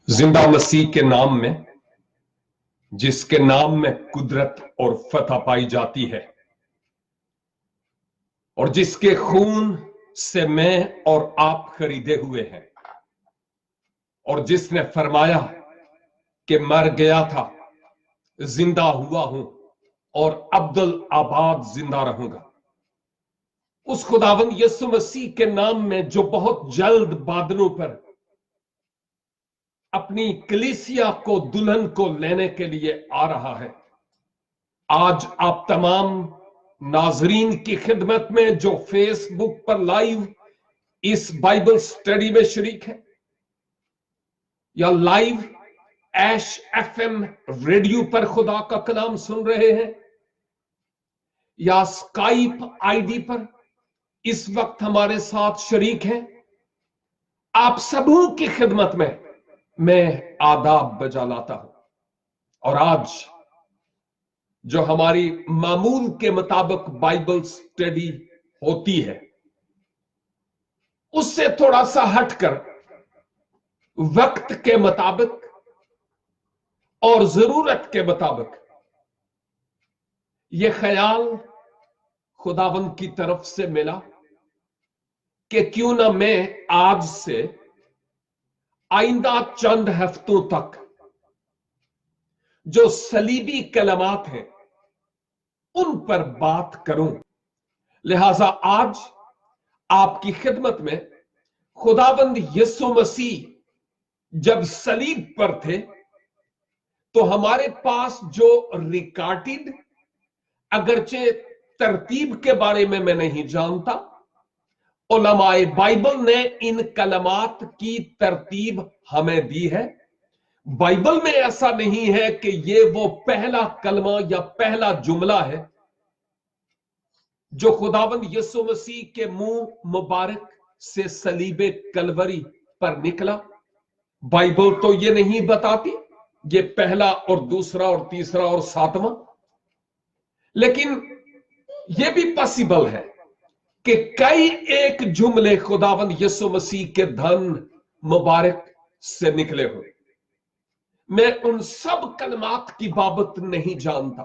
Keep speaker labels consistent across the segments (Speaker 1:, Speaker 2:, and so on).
Speaker 1: जिंदा मसीह के नाम में, जिसके नाम में कुदरत और फतह पाई जाती है और जिसके खून से मैं और आप खरीदे हुए हैं, और जिसने फरमाया कि मर गया था, जिंदा हुआ हूं और अब्दुल आबाद जिंदा रहूंगा। उस खुदावंद यीशु मसीह के नाम में जो बहुत जल्द बादलों पर अपनी कलीसिया को, दुल्हन को लेने के लिए आ रहा है, आज आप तमाम नाजरीन की खिदमत में जो फेसबुक पर लाइव इस बाइबल स्टडी में शरीक है, या लाइव ऐश एफएम रेडियो पर खुदा का कलाम सुन रहे हैं, या स्काइप आईडी पर इस वक्त हमारे साथ शरीक हैं, आप सबों की खिदमत में मैं आदाब बजा लाता हूं। और आज जो हमारी मामूल के मुताबिक बाइबल स्टडी होती है, उससे थोड़ा सा हटकर वक्त के मुताबिक और जरूरत के मुताबिक यह ख्याल खुदावंद की तरफ से मिला कि क्यों ना मैं आज से आइंदा चंद हफ्तों तक जो सलीबी कलमात हैं उन पर बात करूं। लिहाजा आज आपकी खिदमत में खुदाबंद यीशु मसीह जब सलीब पर थे तो हमारे पास जो रिकॉर्डेड, अगरचे तरतीब के बारे में मैं नहीं जानता, उलमाए बाइबल ने इन कलमात की तरतीब हमें दी है। बाइबल में ऐसा नहीं है कि ये वो पहला कलमा या पहला जुमला है जो खुदावंद यीशु मसीह के मुंह मुबारक से सलीबे कलवरी पर निकला। बाइबल तो ये नहीं बताती ये पहला और दूसरा और तीसरा और सातवां, लेकिन ये भी पॉसिबल है कि कई एक जुमले खुदावंद यीशु मसीह के धन मुबारक से निकले हो। मैं उन सब कलमात की बाबत नहीं जानता,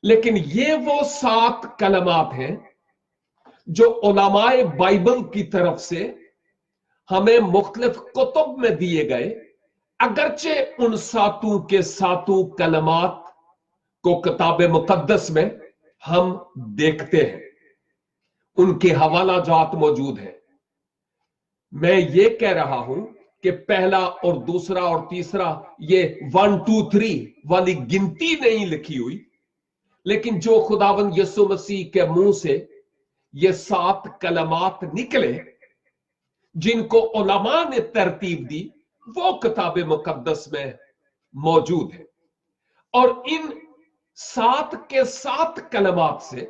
Speaker 1: लेकिन ये वो 7 कलमात हैं जो उलमाए बाइबल की तरफ से हमें मुख्तलिफ कुतुब में दिए गए। अगरचे उन 7 के 7 कलमात को किताब मुकद्दस में हम देखते हैं, उनके हवाला जात मौजूद है। मैं ये कह रहा हूं कि पहला और दूसरा और तीसरा ये 1 2 3 वाली गिनती नहीं लिखी हुई, लेकिन जो खुदावंद यीशु मसीह के मुंह से ये 7 कलमात निकले जिनको उलमा ने तरतीब दी, वो किताब मुकद्दस में मौजूद है। और इन 7 के 7 कलमात से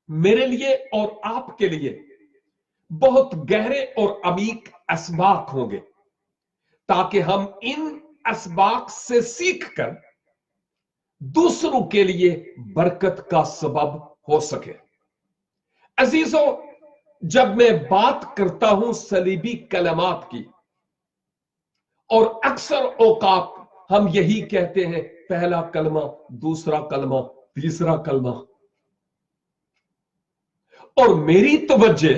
Speaker 1: मेरे लिए और आपके लिए बहुत गहरे और अमीक असबाक होंगे, ताकि हम इन असबाक से सीखकर दूसरों के लिए बरकत का सबब हो सके। अजीजों, जब मैं बात करता हूं सलीबी कलमात की, और अक्सर औकात हम यही कहते हैं पहला कलमा, दूसरा कलमा, तीसरा कलमा, और मेरी तवज्जो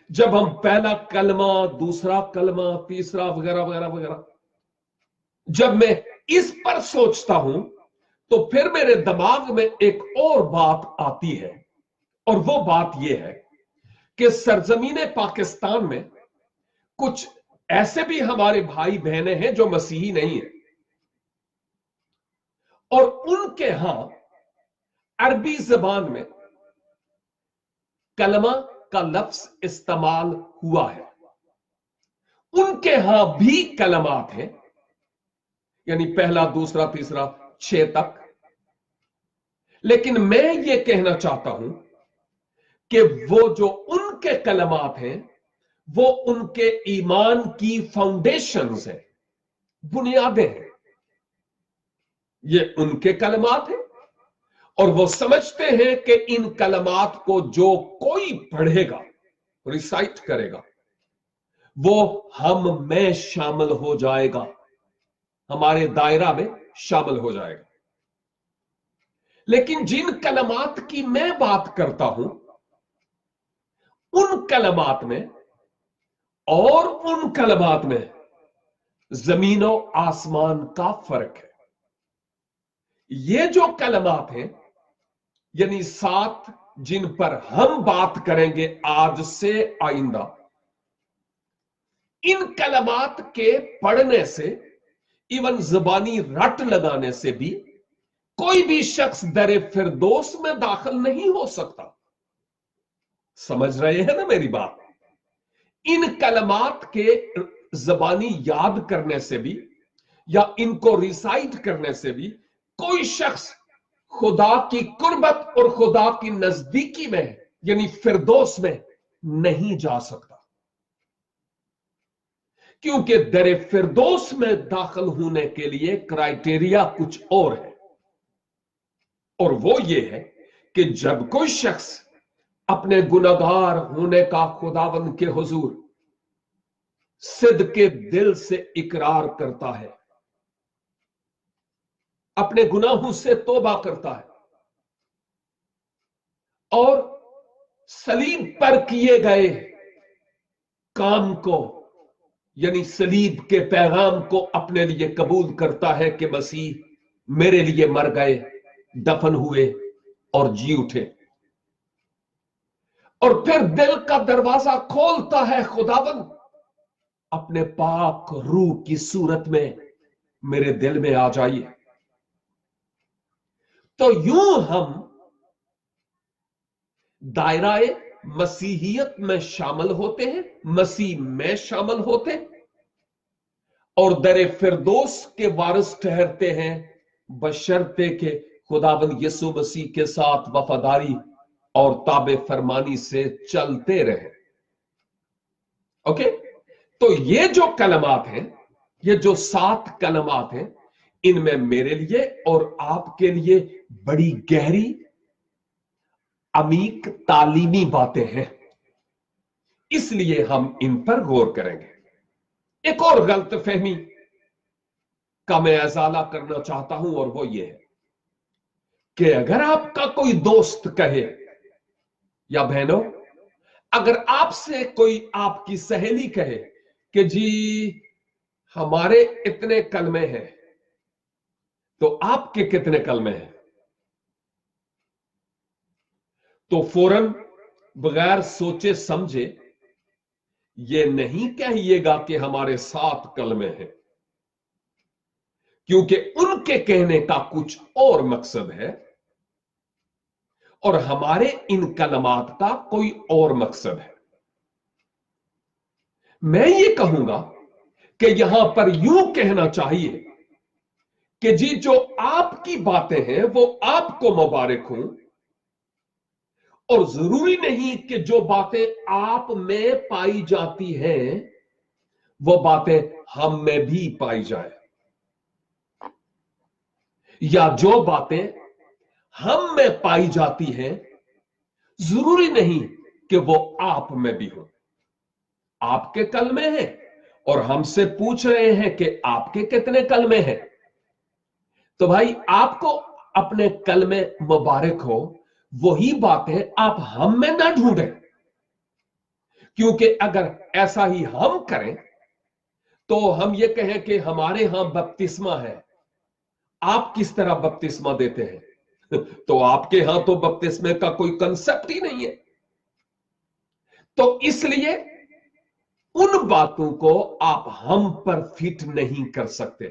Speaker 1: जब हम पहला कलमा, दूसरा कलमा, तीसरा वगैरह वगैरह वगैरह जब मैं इस पर सोचता हूं तो फिर मेरे दिमाग में एक और बात आती है, और वो बात यह है कि सरजमीन पाकिस्तान में कुछ ऐसे भी हमारे भाई बहनें हैं जो मसीही नहीं है, और उनके यहां अरबी जबान में कलमा का लफ्ज इस्तेमाल हुआ है। उनके यहां भी कलमात हैं, यानी पहला, दूसरा, तीसरा, 6 तक। लेकिन मैं ये कहना चाहता हूं कि वो जो उनके कलमात हैं वो उनके ईमान की फाउंडेशंस है, बुनियादें हैं। ये उनके कलमात हैं और वो समझते हैं कि इन कलमात को जो कोई पढ़ेगा, रिसाइट करेगा, वो हम में शामिल हो जाएगा, हमारे दायरा में शामिल हो जाएगा। लेकिन जिन कलमात की मैं बात करता हूं, उन कलमात में और उन कलमात में जमीनों आसमान का फर्क है। ये जो कलमात हैं, यानी 7 जिन पर हम बात करेंगे आज से आइंदा, इन कलमात के पढ़ने से, इवन जुबानी रट लगाने से भी कोई भी शख्स दरे फिरदौस में दाखिल नहीं हो सकता। समझ रहे हैं ना मेरी बात? इन कलमात के जबानी याद करने से भी या इनको रिसाइट करने से भी कोई शख्स खुदा की कुर्बत और खुदा की नजदीकी में, यानी फिरदौस में नहीं जा सकता, क्योंकि दरे फिरदौस में दाखिल होने के लिए क्राइटेरिया कुछ और है। और वो ये है कि जब कोई शख्स अपने गुनहगार होने का खुदावंद के हुजूर सिद्के दिल से इकरार करता है, अपने गुनाहों से तौबा करता है और सलीब पर किए गए काम को, यानी सलीब के पैगाम को अपने लिए कबूल करता है कि मसीह मेरे लिए मर गए, दफन हुए और जी उठे, और फिर दिल का दरवाजा खोलता है, खुदावंद अपने पाक रूह की सूरत में मेरे दिल में आ जाइए, तो यूं हम दायराए मसीहियत में शामिल होते हैं, मसीह में शामिल होते हैं और दरे फिरदौस के वारिस ठहरते हैं, बशर्ते के खुदावंद यीशु मसीह के साथ वफादारी और ताबे फरमानी से चलते रहे। ओके, तो ये जो कलमात हैं, ये जो 7 कलमात हैं, इनमें मेरे लिए और आपके लिए बड़ी गहरी अमीक तालीमी बातें हैं, इसलिए हम इन पर गौर करेंगे। एक और गलतफहमी का मैं अजाला करना चाहता हूं, और वो ये है कि अगर आपका कोई दोस्त कहे या बहनों, अगर आपसे कोई आपकी सहेली कहे कि जी हमारे इतने कलमे हैं, तो आपके कितने कलमे हैं, तो फौरन बगैर सोचे समझे ये नहीं कहिएगा कि हमारे 7 कलमे हैं, क्योंकि उनके कहने का कुछ और मकसद है और हमारे इन कलमात का कोई और मकसद है। मैं ये कहूंगा कि यहां पर यूं कहना चाहिए कि जी जो आपकी बातें हैं वो आपको मुबारक हों, और जरूरी नहीं कि जो बातें आप में पाई जाती हैं वो बातें हम में भी पाई जाए, या जो बातें हम में पाई जाती हैं जरूरी नहीं कि वो आप में भी हो। आपके कलमे हैं और हमसे पूछ रहे हैं कि आपके कितने कलमे हैं, तो भाई आपको अपने कलमे मुबारक हो, वही बातें आप हम में ना ढूंढें, क्योंकि अगर ऐसा ही हम करें तो हम ये कहें कि हमारे यहां बपतिस्मा है, आप किस तरह बपतिस्मा देते हैं तो आपके यहां तो बपतिस्मे का कोई कंसेप्ट ही नहीं है। तो इसलिए उन बातों को आप हम पर फिट नहीं कर सकते,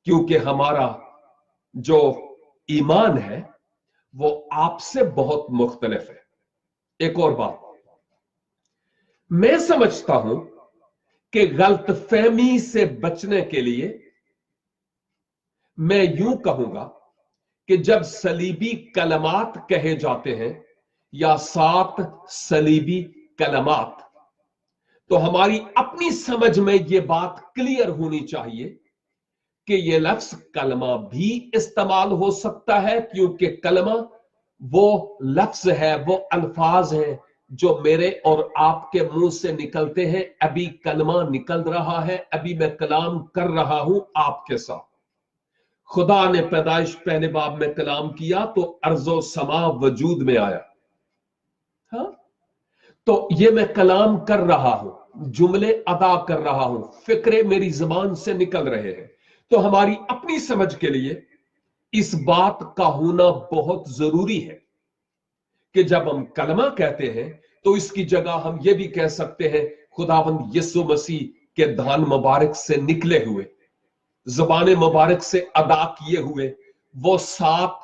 Speaker 1: क्योंकि हमारा जो ईमान है वो आपसे बहुत मुख्तलिफ है। एक और बात मैं समझता हूं कि गलतफहमी से बचने के लिए मैं यूं कहूंगा कि जब सलीबी कलमात कहे जाते हैं या 7 सलीबी कलमात, तो हमारी अपनी समझ में यह बात क्लियर होनी चाहिए कि यह लफ्ज कलमा भी इस्तेमाल हो सकता है, क्योंकि कलमा वो लफ्ज है, वो अल्फाज हैं जो मेरे और आपके मुंह से निकलते हैं। अभी कलमा निकल रहा है, अभी मैं कलाम कर रहा हूं आपके साथ। खुदा ने पैदाइश पहले बाब में कलाम किया तो अर्जो समा वजूद में आया। हाँ, तो ये मैं कलाम कर रहा हूं, जुमले अदा कर रहा हूं, फिक्रे मेरी जुबान से निकल रहे हैं। तो हमारी अपनी समझ के लिए इस बात का होना बहुत जरूरी है कि जब हम कलमा कहते हैं तो इसकी जगह हम ये भी कह सकते हैं खुदावंद यीशु मसीह के दान मुबारक से निकले हुए, जुबान मुबारक से अदा किए हुए वो 7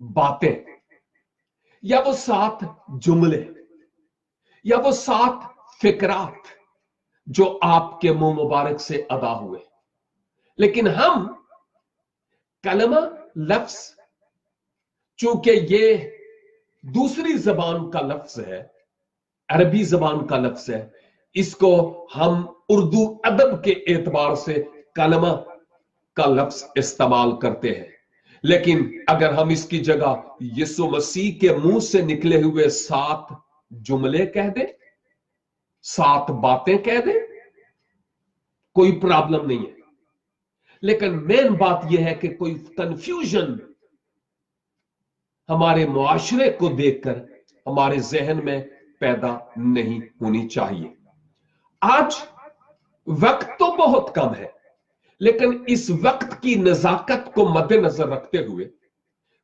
Speaker 1: बातें, या वो 7 जुमले, या वो 7 फिक्रात जो आपके मुंह मुबारक से अदा हुए। लेकिन हम कलमा लफ्ज, चूंकि ये दूसरी जबान का लफ्ज है, अरबी जबान का लफ्ज है, इसको हम उर्दू अदब के एतबार से कलमा का लफ्ज इस्तेमाल करते हैं। लेकिन अगर हम इसकी जगह यीशु मसीह के मुंह से निकले हुए 7 जुमले कह दें, 7 बातें कह दें, कोई प्रॉब्लम नहीं है। लेकिन मेन बात यह है कि कोई कंफ्यूजन हमारे मुआशरे को देखकर हमारे जहन में पैदा नहीं होनी चाहिए। आज वक्त तो बहुत कम है, लेकिन इस वक्त की नजाकत को मद्देनजर रखते हुए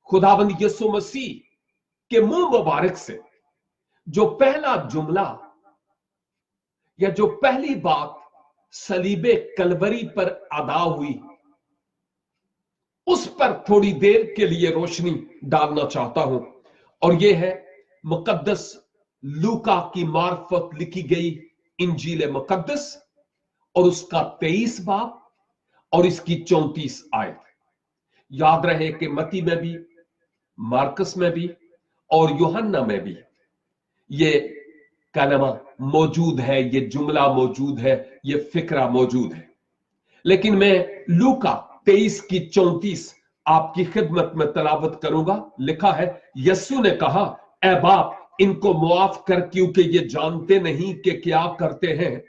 Speaker 1: खुदावंद यीशु मसीह के मुंह मुबारक से जो पहला जुमला या जो पहली बात सलीबे कलवरी पर अदा हुई, उस पर थोड़ी देर के लिए रोशनी डालना चाहता हूं। और यह है मुकद्दस लूका की मार्फत लिखी गई इंजील मुकद्दस और उसका 23 बाब और इसकी 34 आयत। याद रहे कि मती में भी, मार्कस में भी और यूहन्ना में भी ये कलमा मौजूद है, ये जुमला मौजूद है, ये फिक्रा मौजूद है। लेकिन मैं लूका 23 की 34 आपकी खिदमत में तलावत करूंगा। लिखा है, यस्सु ने कहा, ऐ बाप, इनको मुआफ कर, क्योंकि ये जानते नहीं कि क्या करते हैं।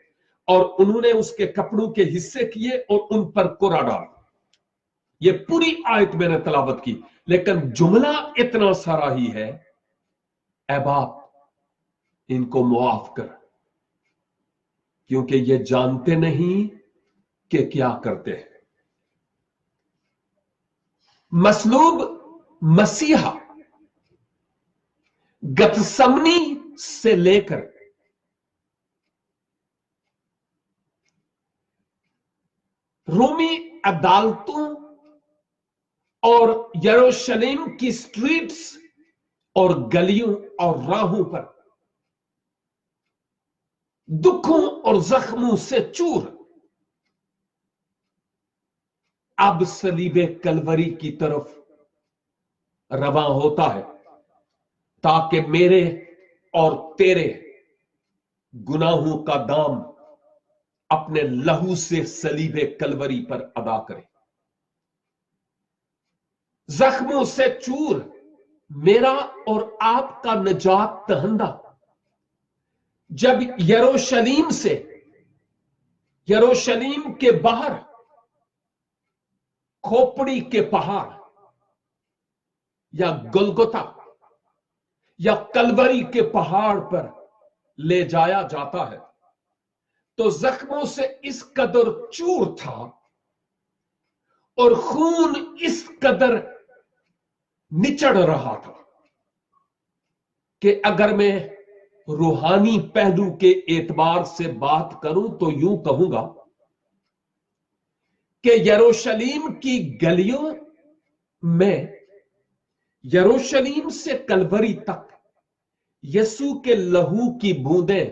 Speaker 1: और उन्होंने उसके कपड़ों के हिस्से किए और उन पर कोरा डाला। ये पूरी आयत मैंने तलावत की, लेकिन जुमला इतना सारा ही है, ऐ बाप, इनको मुआफ कर, क्योंकि ये जानते नहीं कि क्या करते हैं। मसलूब मसीहा गतसमनी से लेकर रोमी अदालतों और यरूशलेम की स्ट्रीट्स और गलियों और राहों पर दुखों और जख्मों से चूर अब सलीबे कलवरी की तरफ रवा होता है, ताकि मेरे और तेरे गुनाहों का दाम अपने लहू से सलीबे कलवरी पर अदा करे। जख्मों से चूर मेरा और आपका निजात दहंदा जब यरूशलेम से, यरूशलेम के बाहर खोपड़ी के पहाड़ या गुलगुता या कलवरी के पहाड़ पर ले जाया जाता है, तो जख्मों से इस कदर चूर था और खून इस कदर निचड़ रहा था कि अगर मैं रूहानी पहलू के एतबार से बात करूं तो यूं कहूंगा कि यरूशलेम की गलियों में, यरूशलेम से कलवरी तक यीशु के लहू की बूंदें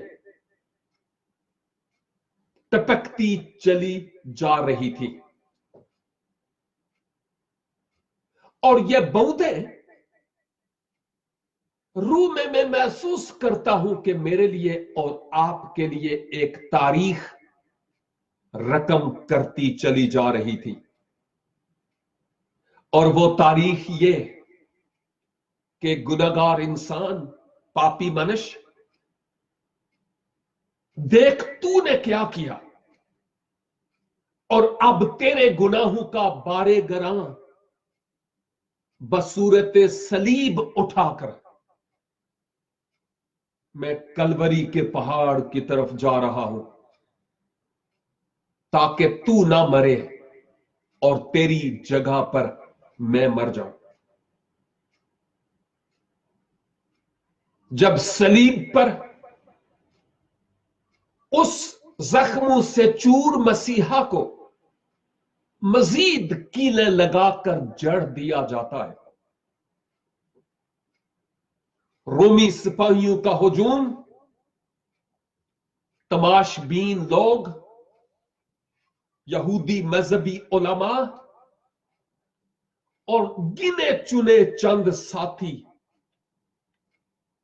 Speaker 1: टपकती चली जा रही थी। और यह बूंदें रूह में मैं महसूस करता हूं कि मेरे लिए और आपके लिए एक तारीख रकम करती चली जा रही थी। और वो तारीख ये कि गुनहगार इंसान पापी मनुष्य, देख तूने क्या किया, और अब तेरे गुनाहों का बारे गरां बसूरत सलीब उठाकर मैं कलवरी के पहाड़ की तरफ जा रहा हूं, ताकि तू ना मरे और तेरी जगह पर मैं मर जाऊं। जब सलीब पर उस जख्मों से चूर मसीहा को मजीद कीलें लगाकर जड़ दिया जाता है, रोमी सिपाहियों का हुजूम, तमाशबीन लोग, यहूदी मजहबी उलमा और गिने चुने चंद साथी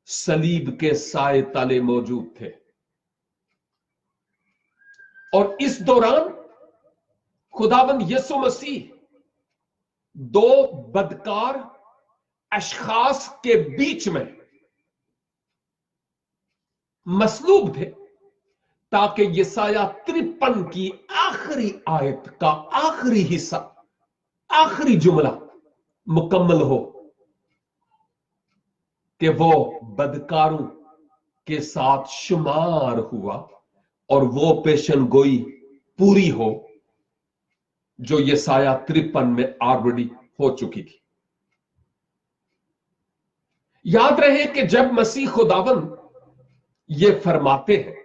Speaker 1: सलीब के साए तले मौजूद थे। और इस दौरान खुदावंद यीशु मसीह दो बदकार अशखास के बीच में मसलूब थे, ताकि यसाया 53 की आखिरी आयत का आखिरी हिस्सा, आखिरी जुमला मुकम्मल हो कि वो बदकारों के साथ शुमार हुआ और वो पेशन गोई पूरी हो जो यसाया 53 में ऑलरेडी हो चुकी थी। याद रहे कि जब मसीह खुदावंद ये फरमाते हैं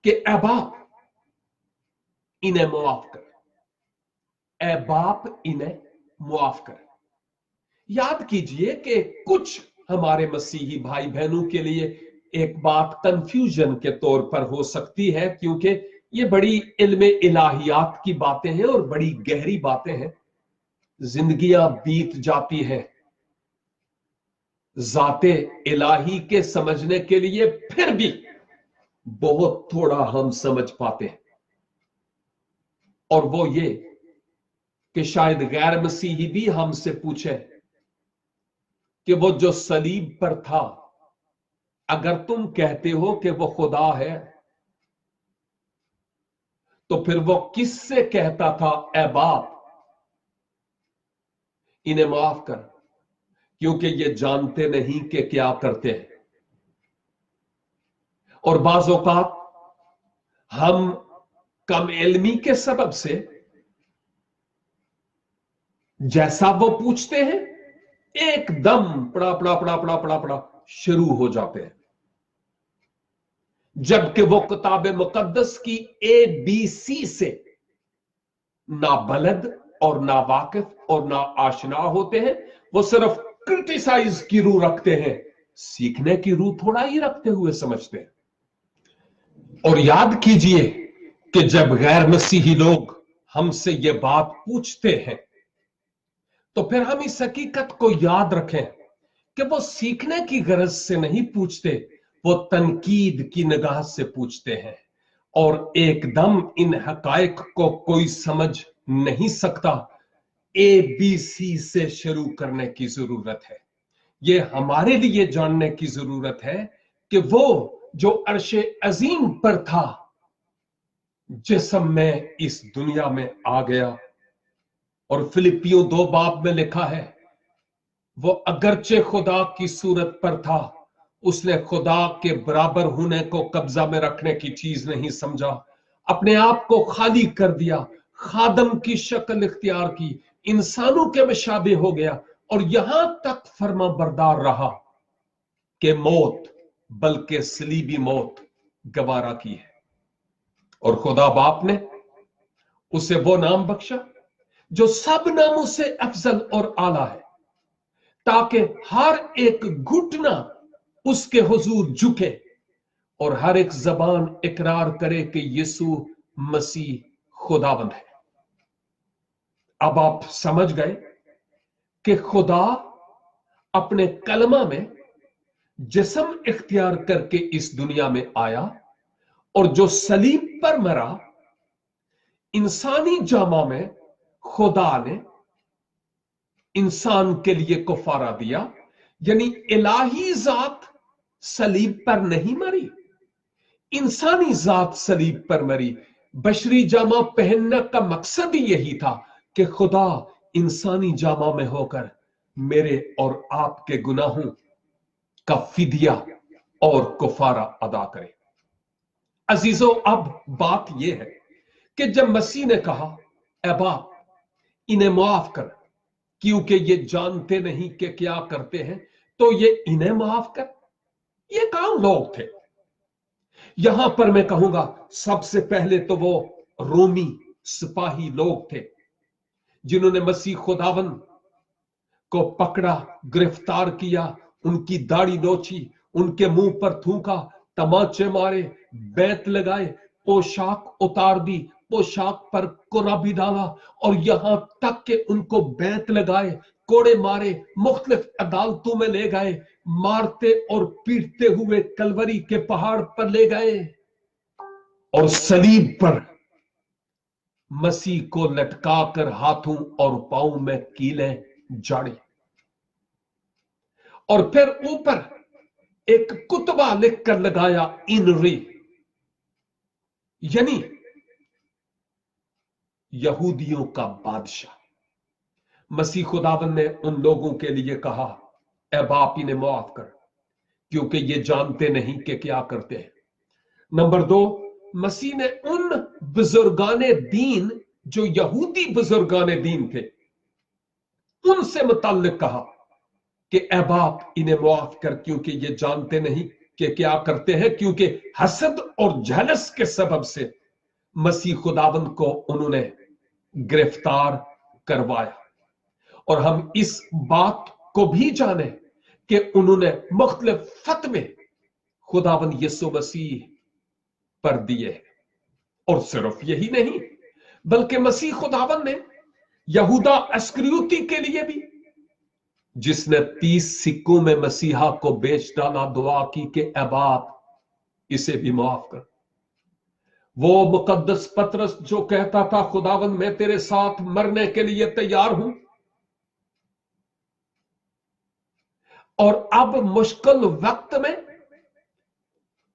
Speaker 1: कि ऐ बाप इन्हें मुआफ कर, ऐ बाप इन्हें मुआफ कर, याद कीजिए कि कुछ हमारे मसीही भाई बहनों के लिए एक बात कंफ्यूजन के तौर पर हो सकती है, क्योंकि ये बड़ी इल्म इलाहियात की बातें हैं और बड़ी गहरी बातें हैं। जिंदगियां बीत जाती हैं, जाते इलाही के समझने के लिए फिर भी बहुत थोड़ा हम समझ पाते हैं, और वो ये कि शायद गैर मसीही भी हमसे पूछे कि वो जो सलीब पर था, अगर तुम कहते हो कि वो खुदा है, तो फिर वो किससे कहता था ऐ बाप इन्हें माफ कर, क्योंकि ये जानते नहीं कि क्या करते हैं। और बाज़ औक़ात हम कम इल्मी के सबब से जैसा वो पूछते हैं एकदम पड़ा पड़ा पड़ा पड़ा पड़ा पड़ा शुरू हो जाते हैं, जबकि वो किताब मुकद्दस की ABC से ना बलद और ना वाकिफ और ना आशना होते हैं। वो सिर्फ क्रिटिसाइज की रूह रखते हैं, सीखने की रूह थोड़ा ही रखते हुए समझते हैं। और याद कीजिए कि जब गैर मसीही लोग हमसे ये बात पूछते हैं, तो फिर हम इस हकीकत को याद रखें कि वो सीखने की गरज से नहीं पूछते, वो तनकीद की निगाह से पूछते हैं। और एकदम इन हकायक को कोई समझ नहीं सकता, ABC से शुरू करने की जरूरत है। ये हमारे लिए जानने की जरूरत है कि वो जो अर्शे अजीम पर था, जिस्म में इस दुनिया में आ गया। और फिलिपियों 2 बाब में लिखा है, वो अगरचे खुदा की सूरत पर था, उसने खुदा के बराबर होने को कब्जा में रखने की चीज नहीं समझा, अपने आप को खाली कर दिया, खादम की शक्ल इख्तियार की, इंसानों के मुशाबे हो गया, और यहां तक फर्मा बरदार रहा कि मौत, बल्कि सलीबी मौत गवारा की है। और खुदा बाप ने उसे वो नाम बख्शा जो सब नामों से अफजल और आला है, ताकि हर एक घुटना उसके हुजूर झुके और हर एक जबान इकरार करे कि यीशु मसीह खुदावंद है। अब आप समझ गए कि खुदा अपने कलमा में जिस्म इख्तियार करके इस दुनिया में आया, और जो सलीब पर मरा, इंसानी जामा में खुदा ने इंसान के लिए कुफारा दिया। यानी इलाही जात सलीब पर नहीं मरी, इंसानी जात सलीब पर मरी। बशरी जामा पहनने का मकसद ही यही था कि खुदा इंसानी जामा में होकर मेरे और आपके गुनाहों का फिदिया और कुफारा अदा करे। अजीजों, अब बात यह है कि जब मसीह ने कहा, ऐ बाप इन्हें माफ कर क्योंकि ये जानते नहीं कि क्या करते हैं, तो ये इन्हें माफ कर, ये कौन लोग थे? यहां पर मैं कहूंगा सबसे पहले तो वो रोमी सिपाही लोग थे जिन्होंने मसीह खुदावन को पकड़ा, गिरफ्तार किया, उनकी दाढ़ी नोची, उनके मुंह पर थूका, तमाचे मारे, बेंत लगाए, पोशाक उतार दी, पोशाक पर कुरा भी डाला और यहां तक कि उनको बेंत लगाए, कोड़े मारे, मुख्तलिफ अदालतों में ले गए, मारते और पीटते हुए कलवरी के पहाड़ पर ले गए और सलीब पर मसीह को लटकाकर हाथों और पांव में कीलें जाड़ी और फिर ऊपर एक कुतबा लिखकर लगाया, इन रे, यानी यहूदियों का बादशाह। मसीह खुदावन ने उन लोगों के लिए कहा, ऐ बाप इन्हें माफ कर क्योंकि ये जानते नहीं कि क्या करते हैं। नंबर 2, मसीह ने उन बुजुर्गाने दीन जो यहूदी बुजुर्गाने दीन थे उनसे मुताल्लिक कहा कि ऐ बाप इन्हें माफ कर क्योंकि ये जानते नहीं कि क्या करते हैं, क्योंकि हसद और झलस के सबब से मसीह खुदावंद को उन्होंने गिरफ्तार करवाया। और हम इस बात को भी जाने कि उन्होंने मुख्तलिफ फतवे खुदावंद यीशु मसीह पर दिए। और सिर्फ यही नहीं बल्कि मसीह खुदावंद ने यहूदा अस्करियोती के लिए भी, जिसने 30 सिक्कों में मसीहा को बेच डाला, दुआ की कि ऐ बाप इसे भी माफ कर। वो मुकद्दस पतरस जो कहता था, खुदावंद मैं तेरे साथ मरने के लिए तैयार हूं, और अब मुश्किल वक्त में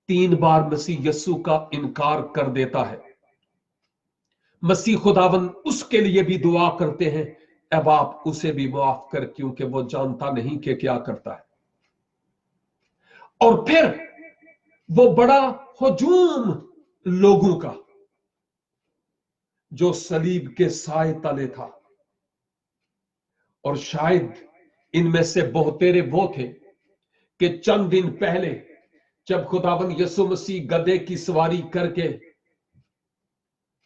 Speaker 1: 3 बार मसीह यस्सु का इनकार कर देता है। मसीह खुदावंद उसके लिए भी दुआ करते हैं, ऐ बाप उसे भी माफ कर क्योंकि वो जानता नहीं कि क्या करता है। और फिर वो बड़ा हुजूम लोगों का जो सलीब के साए तले था, और शायद इनमें से बहुतेरे वो थे कि चंद दिन पहले जब खुदावंद यीशु मसीह गधे की सवारी करके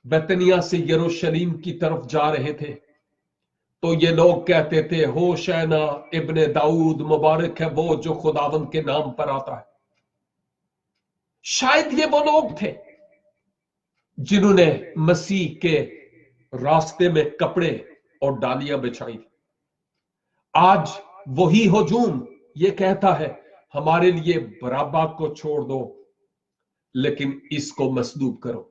Speaker 1: बैतनिया से यरूशलेम की तरफ जा रहे थे, तो ये लोग कहते थे, होशैना इब्ने दाऊद, मुबारक है वो जो खुदावंद के नाम पर आता है। शायद ये वो लोग थे जिन्होंने मसीह के रास्ते में कपड़े और डालियां बिछाई। आज वही हुजूम ये कहता है, हमारे लिए बराबा को छोड़ दो लेकिन इसको मसलूब करो।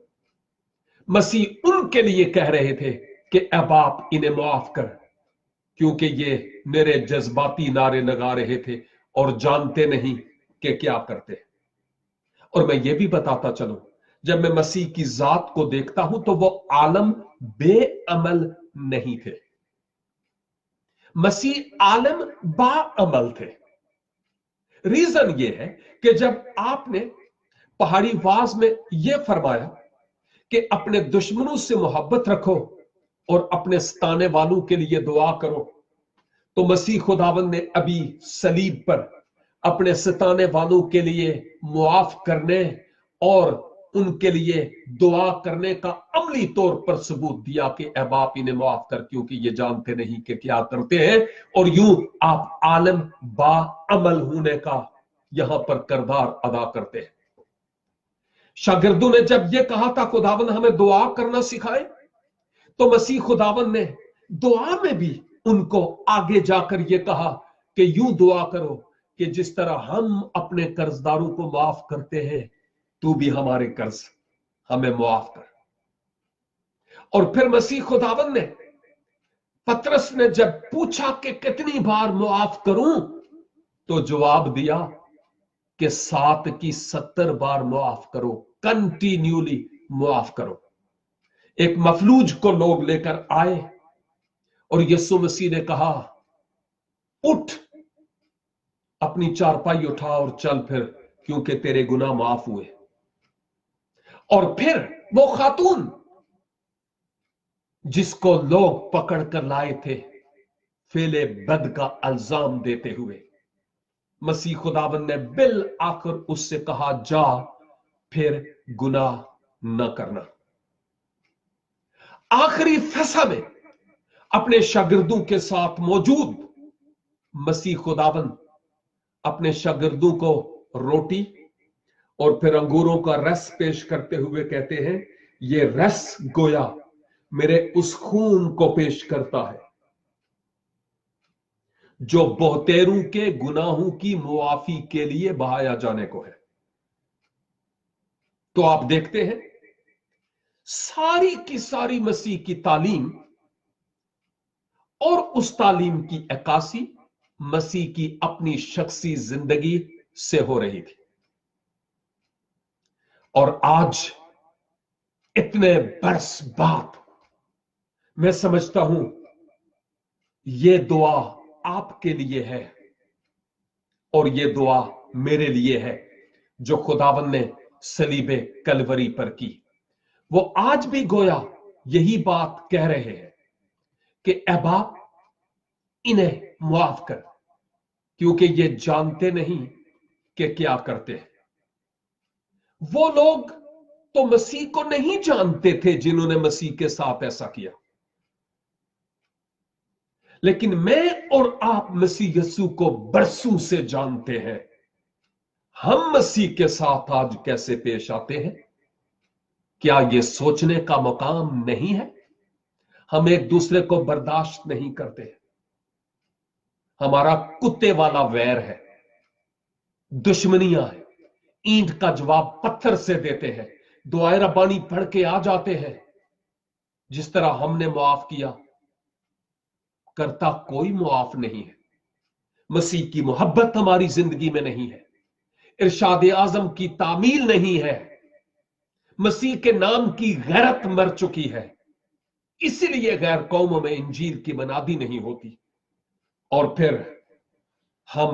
Speaker 1: मसीह उनके लिए कह रहे थे कि ऐ बाप इन्हें माफ कर क्योंकि ये मेरे जज्बाती नारे लगा रहे थे और जानते नहीं कि क्या करते। और मैं ये भी बताता चलूं, जब मैं मसीह की जात को देखता हूं तो वो आलम बेअमल नहीं थे, मसीह आलम बाअमल थे। रीजन ये है कि जब आपने पहाड़ी वाज में यह फरमाया कि अपने दुश्मनों से मोहब्बत रखो और अपने सताने वालों के लिए दुआ करो, तो मसीह खुदावंद ने अभी सलीब पर अपने सताने वालों के लिए मुआफ करने और उनके लिए दुआ करने का अमली तौर पर सबूत दिया कि ऐ बाप इन्हें माफ कर क्योंकि ये जानते नहीं कि क्या करते हैं। और यूं आप आलम बाअमल होने का यहां पर किरदार अदा करते हैं। शागिर्दों ने जब ये कहा था खुदावंद हमें दुआ करना सिखाए, तो मसीह खुदावंद ने दुआ में भी उनको आगे जाकर ये कहा कि यूं दुआ करो कि जिस तरह हम अपने कर्जदारों को माफ करते हैं, तू भी हमारे कर्ज हमें माफ कर। और फिर मसीह खुदावंद ने, पतरस ने जब पूछा कि कितनी बार माफ करूं, तो जवाब दिया कि 7 की 70 बार मुआफ करो, कंटिन्यूली मुआफ करो। एक मफलूज को लोग लेकर आए और यीशु मसीह ने कहा, उठ, अपनी चारपाई उठा और चल फिर, क्योंकि तेरे गुनाह माफ हुए। और फिर वो खातून जिसको लोग पकड़ कर लाए थे फेले बद का इल्जाम देते हुए, मसीह खुदावन ने बिल आकर उससे कहा, जा फिर गुनाह न करना। आखिरी फैसला में अपने शागिर्दों के साथ मौजूद मसीह खुदावन अपने शागिर्दों को रोटी और फिर अंगूरों का रस पेश करते हुए कहते हैं, ये रस गोया मेरे उस खून को पेश करता है जो बहुतेरों के गुनाहों की मुआफी के लिए बहाया जाने को है। तो आप देखते हैं सारी की सारी मसीह की तालीम और उस तालीम की अक्कासी मसीह की अपनी शख्सी जिंदगी से हो रही थी। और आज इतने बरस बाद मैं समझता हूं ये दुआ आपके लिए है और ये दुआ मेरे लिए है जो खुदावन ने सलीबे कलवरी पर की। वो आज भी गोया यही बात कह रहे हैं कि ऐ बाप, इन्हें मुआफ कर, क्योंकि ये जानते नहीं कि क्या करते हैं। वो लोग तो मसीह को नहीं जानते थे जिन्होंने मसीह के साथ ऐसा किया, लेकिन मैं और आप मसीह यीशु को बरसों से जानते हैं। हम मसीह के साथ आज कैसे पेश आते हैं, क्या यह सोचने का मुकाम नहीं है? हम एक दूसरे को बर्दाश्त नहीं करते। हमारा कुत्ते वाला वैर है, दुश्मनियां है, ईंट का जवाब पत्थर से देते हैं, दुआए रब्बानी पढ़ के आ जाते हैं। जिस तरह हमने मुआफ किया, करता कोई मुआफ नहीं है। मसीह की मोहब्बत हमारी जिंदगी में नहीं है, इरशाद आजम की तामील नहीं है, मसीह के नाम की गैरत मर चुकी है। इसीलिए गैर कौमों में इंजील की मनादी नहीं होती। और फिर हम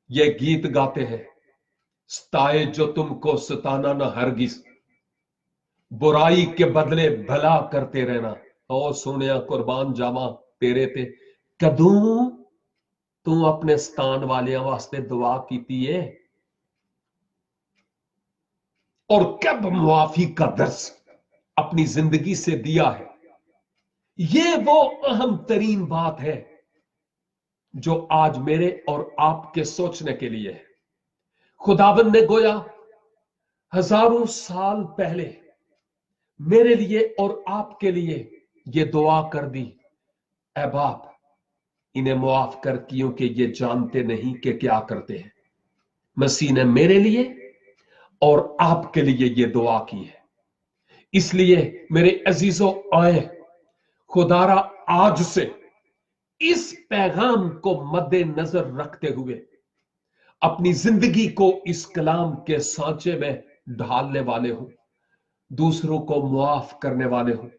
Speaker 1: ये गीत गाते हैं, सताए जो तुमको सताना न हरगिज, बुराई के बदले भला करते रहना। ओ सोनिया कुर्बान जावा तेरे ते, कदों तू अपने स्थान वाले वास्ते दुआ कीती है और कब मुआफी का दर्स अपनी जिंदगी से दिया है। ये वो अहम तरीन बात है जो आज मेरे और आपके सोचने के लिए है। खुदावन ने गोया हजारों साल पहले मेरे लिए और आपके लिए ये दुआ कर दी, ऐ बाप, इन्हें मुआफ कर, क्योंकि ये जानते नहीं कि क्या करते हैं। मसीह ने मेरे लिए और आपके लिए ये दुआ की है। इसलिए मेरे अजीजों, आए खुदारा आज से इस पैगाम को मद्देनजर रखते हुए अपनी जिंदगी को इस कलाम के सांचे में ढालने वाले हो, दूसरों को मुआफ करने वाले हो,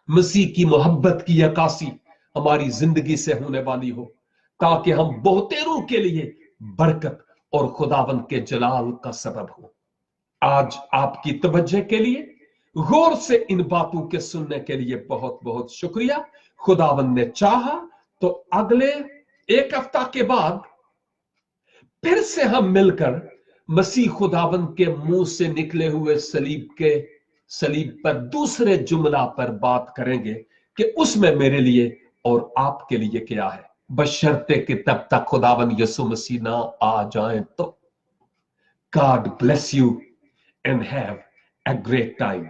Speaker 1: मसीह की मोहब्बत की अक्कासी हमारी जिंदगी से होने वाली हो, ताकि हम बहुतेरों के लिए बरकत और खुदावन के जलाल का सबब हो। आज आपकी तवज्जो के लिए, गौर से इन बातों के सुनने के लिए बहुत बहुत शुक्रिया। खुदावन ने चाहा तो अगले एक हफ्ता के बाद फिर से हम मिलकर मसीह खुदावन के मुंह से निकले हुए सलीब पर दूसरे जुमला पर बात करेंगे कि उसमें मेरे लिए और आपके लिए क्या है, बशर्ते कि तब तक खुदावन यीशु मसीह ना आ जाए तो। God bless you and have a great time.